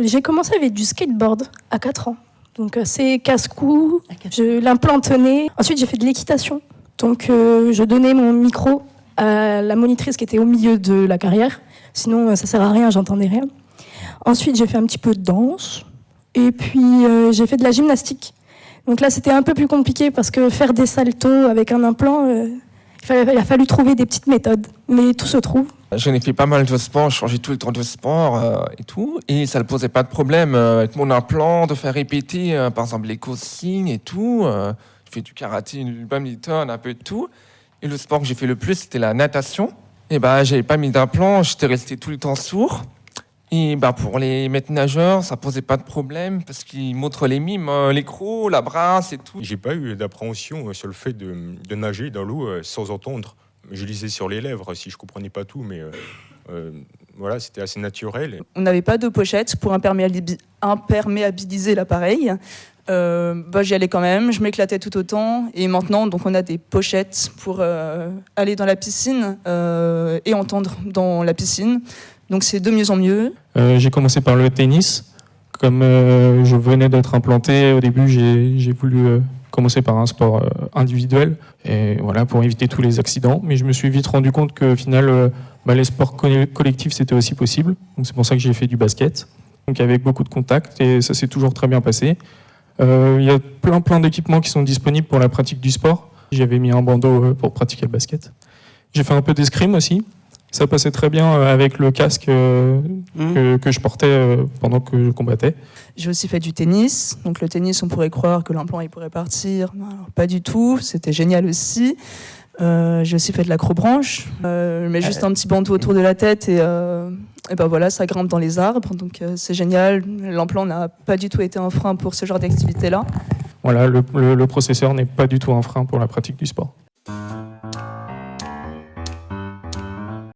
J'ai commencé avec du skateboard à 4 ans. Donc c'est casse-cou, je l'implantais. Ensuite j'ai fait de l'équitation. Donc je donnais mon micro à la monitrice qui était au milieu de la carrière. Sinon ça sert à rien, j'entendais rien. Ensuite j'ai fait un petit peu de danse. Et puis j'ai fait de la gymnastique. Donc là c'était un peu plus compliqué parce que faire des saltos avec un implant, il a fallu trouver des petites méthodes. Mais tout se trouve. J'en ai fait pas mal de sport, je changeais tout le temps de sport et tout, et ça ne posait pas de problème avec mon implant de faire répéter, par exemple les consignes et tout. Je fais du karaté, du badminton, un peu de tout. Et le sport que j'ai fait le plus, c'était la natation. Et j'avais pas mis d'implant, j'étais resté tout le temps sourd. Et pour les maîtres nageurs, ça posait pas de problème parce qu'ils montrent les mimes, l'écrou, la brasse et tout. J'ai pas eu d'appréhension sur le fait de nager dans l'eau sans entendre. Je lisais sur les lèvres si je comprenais pas tout, mais voilà, c'était assez naturel. On n'avait pas de pochette pour imperméabiliser l'appareil. J'y allais quand même, je m'éclatais tout autant. Et maintenant, donc, on a des pochettes pour aller dans la piscine et entendre dans la piscine. Donc c'est de mieux en mieux. J'ai commencé par le tennis. Comme je venais d'être implanté, au début, j'ai voulu commencer par un sport individuel, et voilà, pour éviter tous les accidents. Mais je me suis vite rendu compte qu'au final, les sports collectifs, c'était aussi possible. Donc c'est pour ça que j'ai fait du basket, donc avec beaucoup de contacts, et ça s'est toujours très bien passé. Il y a plein d'équipements qui sont disponibles pour la pratique du sport. J'avais mis un bandeau pour pratiquer le basket. J'ai fait un peu d'escrime aussi. Ça passait très bien avec le casque que je portais pendant que je combattais. J'ai aussi fait du tennis. Donc le tennis, on pourrait croire que l'implant il pourrait partir. Non, pas du tout. C'était génial aussi. J'ai aussi fait de l'acrobranche. Je mets juste un petit bandeau autour de la tête et voilà, ça grimpe dans les arbres. Donc c'est génial. L'implant n'a pas du tout été un frein pour ce genre d'activité-là. Voilà, le processeur n'est pas du tout un frein pour la pratique du sport.